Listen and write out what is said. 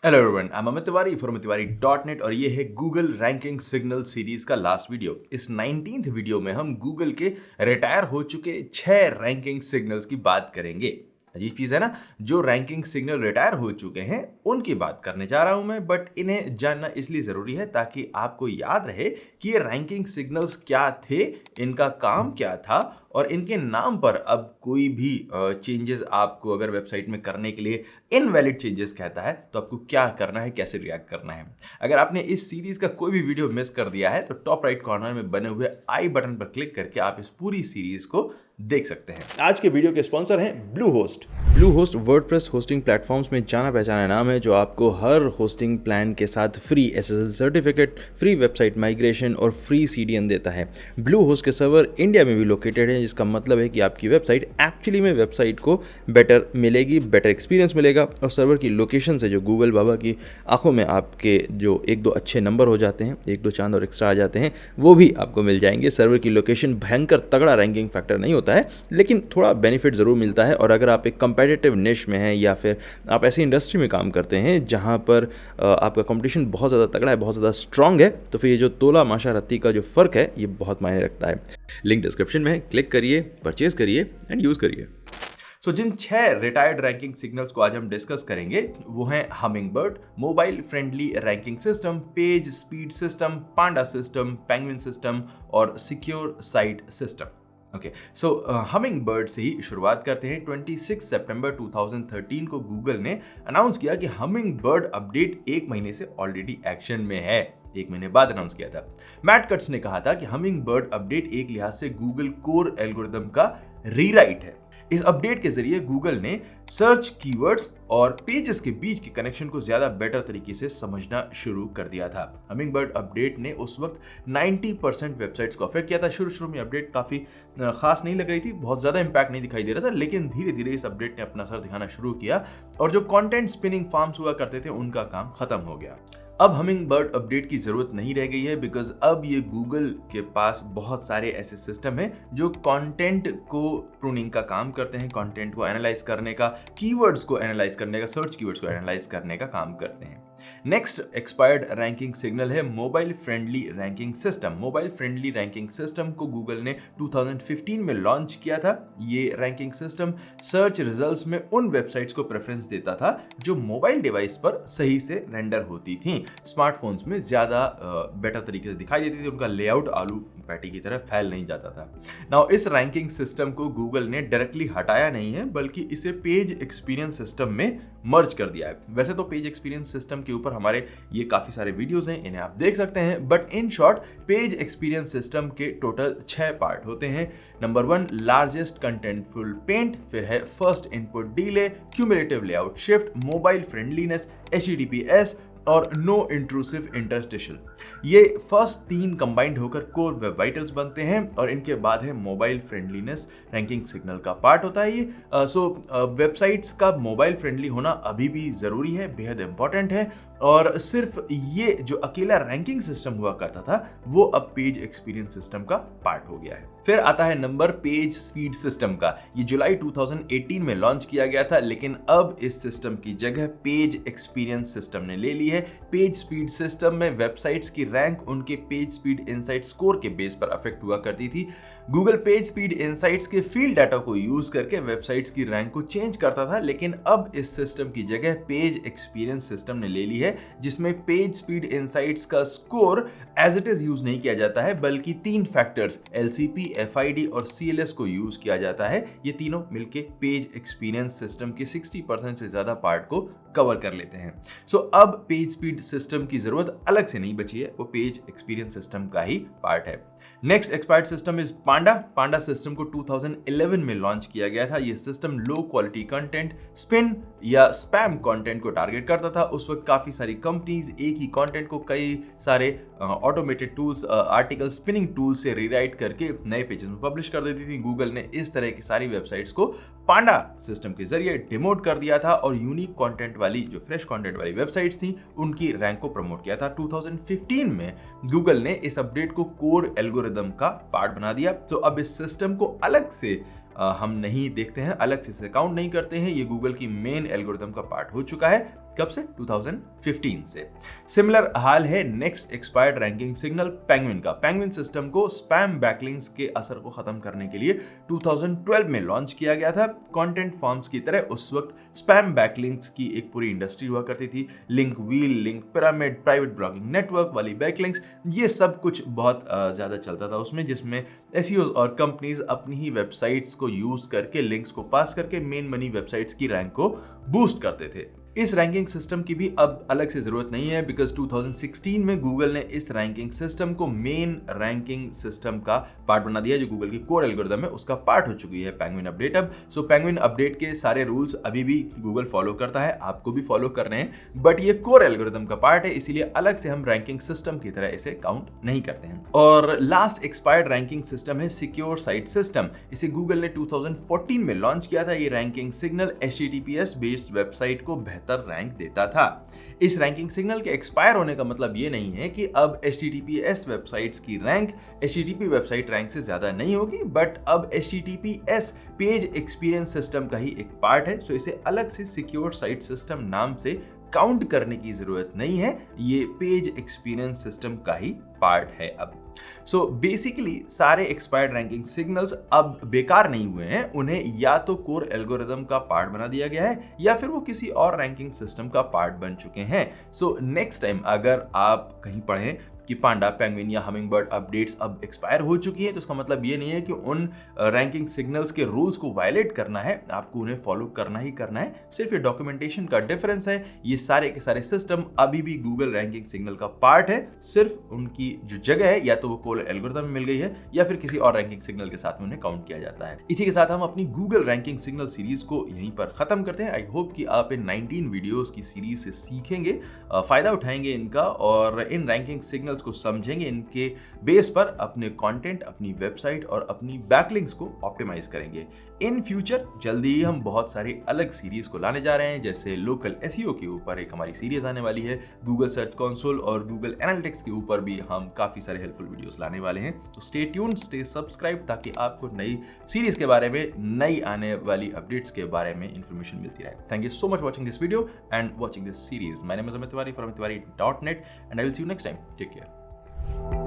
Hello everyone, I am Amit Tiwari from tiwari.net और ये है गूगल रैंकिंग सिग्नल सीरीज का लास्ट वीडियो। इस 19th वीडियो में हम गूगल के रिटायर हो चुके 6 रैंकिंग सिग्नल्स की बात करेंगे। अजीब चीज है ना, जो रैंकिंग सिग्नल रिटायर हो चुके हैं उनकी बात करने जा रहा हूं मैं, बट इन्हें जानना इसलिए जरूरी है ताकि आपको याद रहे कि ये रैंकिंग सिग्नल्स क्या थे, इनका काम क्या था और इनके नाम पर अब कोई भी चेंजेस आपको अगर वेबसाइट में करने के लिए इनवैलिड चेंजेस कहता है तो आपको क्या करना है, कैसे रिएक्ट करना है। अगर आपने इस सीरीज का कोई भी वीडियो मिस कर दिया है तो टॉप राइट कॉर्नर में बने हुए आई बटन पर क्लिक करके आप इस पूरी सीरीज को देख सकते हैं। आज के वीडियो के स्पॉन्सर हैं Bluehost. Bluehost WordPress hosting platforms में जाना पहचाना नाम है जो आपको हर होस्टिंग प्लान के साथ free SSL certificate, free website migration और फ्री CDN देता है। ब्लूहोस्ट के सर्वर इंडिया में भी लोकेटेड है, जिसका मतलब है कि आपकी वेबसाइट एक्चुअली में वेबसाइट को बेटर मिलेगी, बेटर एक्सपीरियंस मिलेगा और सर्वर की लोकेशन से जो गूगल बाबा की आंखों में आपके जो एक दो अच्छे नंबर हो जाते हैं, एक दो चांद और एक्स्ट्रा आ जाते हैं, वो भी आपको मिल जाएंगे। सर्वर की लोकेशन भयंकर तगड़ा रैंकिंग फैक्टर नहीं होता है, लेकिन थोड़ा बेनिफिट ज़रूर मिलता है। और अगर आप एक कंपेटिटिव निश में हैं या फिर आप ऐसी इंडस्ट्री में काम करते हैं जहाँ पर आपका कंपटीशन बहुत ज़्यादा तगड़ा है, बहुत ज़्यादा स्ट्रांग है, तो फिर ये जो तोला माशा रत्ती का जो फ़र्क है ये बहुत मायने रखता है। लिंक डिस्क्रिप्शन में है, क्लिक करिए, परचेज करिए एंड यूज़ करिए। जिन 6 रिटायर्ड रैंकिंग सिग्नल्स को आज हम डिस्कस करेंगे वो हैं hummingbird, mobile friendly ranking system, page speed system, panda system, penguin system और सिक्योर साइट सिस्टम। हमिंगबर्ड से ही शुरुआत करते हैं। 26 सितंबर 2013 को गूगल ने अनाउंस किया कि हमिंगबर्ड अपडेट 1 महीने से ऑलरेडी एक्शन में है। 1 महीने बाद अनाउंस किया था। मैट कट्स ने कहा था कि हमिंगबर्ड अपडेट एक लिहाज से गूगल कोर एल्गोरिथम का रीराइट है। इस अपडेट के जरिए गूगल ने सर्च कीवर्ड्स और पेजेस के बीच के कनेक्शन को ज्यादा बेटर तरीके से समझना शुरू कर दिया था। हमिंगबर्ड अपडेट ने उस वक्त 90% वेबसाइट्स को अफेक्ट किया था। शुरू में अपडेट काफी खास नहीं लग रही थी, बहुत ज्यादा इंपैक्ट नहीं दिखाई दे रहा था, लेकिन धीरे धीरे इस अपडेट ने अपना असर दिखाना शुरू किया और जो कंटेंट स्पिनिंग फार्म्स हुआ करते थे उनका काम खत्म हो गया। अब हमिंगबर्ड अपडेट की जरूरत नहीं रह गई है, बिकॉज अब ये गूगल के पास बहुत सारे ऐसे सिस्टम हैं जो कंटेंट को प्रूनिंग का काम करते हैं, कंटेंट को एनालाइज करने का, कीवर्ड्स को एनालाइज करने का, सर्च कीवर्ड्स को एनालाइज करने का काम करते हैं। नेक्स्ट एक्सपायर्ड रैंकिंग सिग्नल है mobile friendly ranking system. Mobile friendly ranking system को गूगल ने 2015 में लॉन्च किया था। ये रैंकिंग सिस्टम सर्च रिजल्ट्स में उन वेबसाइट्स को प्रेफरेंस देता था जो मोबाइल डिवाइस पर सही से रेंडर होती थी, स्मार्टफोन्स में ज्यादा बेटर तरीके से दिखाई देती थी, उनका लेआउट आलू पैटी की तरह फैल नहीं जाता था। नाउ इस रैंकिंग सिस्टम को गूगल ने डायरेक्टली हटाया नहीं है, बल्कि इसे पेज एक्सपीरियंस सिस्टम में मर्ज कर दिया है। वैसे तो पेज एक्सपीरियंस सिस्टम के ऊपर हमारे ये काफी सारे वीडियोस हैं, इन्हें आप देख सकते हैं, but in short page experience system के टोटल 6 पार्ट होते हैं। नंबर 1 लार्जेस्ट कंटेंटफुल पेंट, फिर है first input delay, cumulative layout shift, mobile friendliness, HTTPS और नो इंट्रूसिव इंटरस्टिशियल। ये फर्स्ट 3 कंबाइंड होकर कोर वेब वाइटल्स बनते हैं और इनके बाद है मोबाइल फ्रेंडलीनेस, रैंकिंग सिग्नल का पार्ट होता है ये। वेबसाइट्स का मोबाइल फ्रेंडली होना अभी भी जरूरी है, बेहद इंपॉर्टेंट है, और सिर्फ ये जो अकेला रैंकिंग सिस्टम हुआ करता था वो अब पेज एक्सपीरियंस सिस्टम का पार्ट हो गया है। फिर आता है नंबर पेज स्पीड सिस्टम का। ये जुलाई 2018 में लॉन्च किया गया था, लेकिन अब इस सिस्टम की जगह पेज एक्सपीरियंस सिस्टम ने ले ली है। पेज स्पीड सिस्टम में वेबसाइट्स की रैंक उनके पेज स्पीड इनसाइट स्कोर के बेस पर अफेक्ट हुआ करती थी। गूगल पेज स्पीड इनसाइट्स के फील्ड डाटा को यूज करके वेबसाइट्स की रैंक को चेंज करता था, लेकिन अब इस सिस्टम की जगह पेज एक्सपीरियंस सिस्टम ने ले ली है, जिसमें पेज स्पीड इनसाइट्स का score as it is use नहीं किया जाता है, बल्कि 3 फैक्टर्स LCP, FID और CLS को यूज किया जाता है। ये तीनों मिलके पेज एक्सपीरियंस सिस्टम के 60% से ज्यादा पार्ट को कवर कर लेते हैं। अब पेज स्पीड सिस्टम की जरूरत अलग से नहीं बची है, वो पेज एक्सपीरियंस सिस्टम का ही पार्ट है। Next expired system is Panda. Panda system को 2011 में लॉन्च किया गया था। ये system low quality content, spin या स्पैम कंटेंट को टारगेट करता था। उस वक्त काफी सारी कंपनीज एक ही कंटेंट को कई सारे automated tools, article spinning tool से रीराइट करके नए पेजेस में पब्लिश कर देती थी। गूगल ने इस तरह की सारी वेबसाइट्स को पांडा सिस्टम के जरिए डिमोट कर दिया था और यूनिक कंटेंट वाली, जो फ्रेश कंटेंट वाली वेबसाइट्स थी, उनकी रैंक को प्रमोट किया था। 2015 में गूगल ने इस अपडेट को कोर एल्गोरिथम का पार्ट बना दिया। तो अब इस सिस्टम को अलग से हम नहीं देखते हैं, अलग से काउंट नहीं करते हैं, ये गूगल की मेन एल्गोरिथम का पार्ट हो चुका है। कब से? 2015 से। सिमिलर हाल है next expired ranking signal penguin का। पेंगुइन सिस्टम को स्पैम बैकलिंक्स के असर को खत्म करने के लिए 2012 में लॉन्च किया गया था। कंटेंट फॉर्म्स की तरह उस वक्त स्पैम बैकलिंक्स की एक पूरी इंडस्ट्री हुआ करती थी। Link wheel, link pyramid, private blogging network वाली बैकलिंक्स, ये सब कुछ बहुत ज्यादा चलता था उसमें, जिसमें एसईओ और कंपनीज अपनी ही वेबसाइट्स को यूज करके लिंक्स को पास करके मेन मनी वेबसाइट्स की रैंक को बूस्ट करते थे। इस रैंकिंग सिस्टम की भी अब अलग से जरूरत नहीं है, बिकॉज 2016 में गूगल ने इस रैंकिंग सिस्टम को मेन रैंकिंग सिस्टम का पार्ट बना दिया, जो गूगल की कोर एल्गोरिथम है उसका पार्ट हो चुकी है पेंगुइन अपडेट अब। सो पेंगुइन अपडेट के सारे रूल्स अभी भी गूगल फॉलो करता है, आपको भी फॉलो करने हैं, बट ये कोर एल्गोरिथम का पार्ट है, इसीलिए अलग से हम रैंकिंग सिस्टम की तरह इसे काउंट नहीं करते हैं। और लास्ट एक्सपायर्ड रैंकिंग सिस्टम है सिक्योर साइट सिस्टम। इसे गूगल ने 2014 में लॉन्च किया था। ये ranking signal HTTPS based website को रैंक देता था। इस रैंकिंग सिग्नल के एक्सपायर होने का मतलब ये नहीं है कि अब HTTPS वेबसाइट्स की रैंक HTTP वेबसाइट रैंक से ज्यादा नहीं होगी, बट अब HTTPS पेज एक्सपीरियंस सिस्टम का ही एक पार्ट है। सो इसे अलग से सिक्योर साइट सिस्टम नाम से काउंट करने की जरूरत नहीं है, ये पेज एक्सपीरियंस सिस्टम का ही पार्ट है अब। सो बेसिकली सारे एक्सपायर्ड रैंकिंग सिग्नल्स अब बेकार नहीं हुए हैं, उन्हें या तो कोर एल्गोरिथम का पार्ट बना दिया गया है या फिर वो किसी और रैंकिंग सिस्टम का पार्ट बन चुके हैं। सो नेक्स्ट टाइम अगर आप कहीं पढ़ें कि पांडा, पेंगुइन या हमिंगबर्ड अपडेट्स अब एक्सपायर हो चुकी हैं, तो इसका मतलब ये नहीं है कि उन रैंकिंग सिग्नल्स के रूल्स को वायलेट करना है, आपको उन्हें फॉलो करना ही करना है। सिर्फ ये डॉक्यूमेंटेशन का डिफरेंस है। ये सारे के सारे सिस्टम अभी भी गूगल रैंकिंग सिग्नल का पार्ट है, सिर्फ उनकी जो जगह है या तो वो कोर एल्गोरिथम में मिल गई है या फिर किसी और रैंकिंग सिग्नल के साथ में उन्हें काउंट किया जाता है। इसी के साथ हम अपनी गूगल रैंकिंग सिग्नल सीरीज को यहीं पर खत्म करते हैं। आई होप कि आप इन 19 वीडियोस की सीरीज से सीखेंगे, फायदा उठाएंगे इनका, और इन रैंकिंग सिग्नल्स को समझेंगे, इनके बेस पर अपने कंटेंट, अपनी वेबसाइट और अपनी बैकलिंक्स को ऑप्टिमाइज करेंगे। इन फ्यूचर जल्दी ही हम बहुत सारी अलग सीरीज को लाने जा रहे हैं, जैसे लोकल एसईओ के ऊपर एक हमारी सीरीज आने वाली है, गूगल सर्च कंसोल और गूगल एनालिटिक्स के ऊपर भी हम काफी सारे हेल्पफुल वीडियोस लाने वाले हैं। तो स्टे ट्यून्ड, स्टे सब्सक्राइब, ताकि आपको नई सीरीज के बारे में, नई आने वाली अपडेट्स के बारे में इंफॉर्मेशन मिलती रहे। Thank you so much watching this video and watching this series. My name is Amit Tiwari from tiwari.net and I will see you next time. Take care.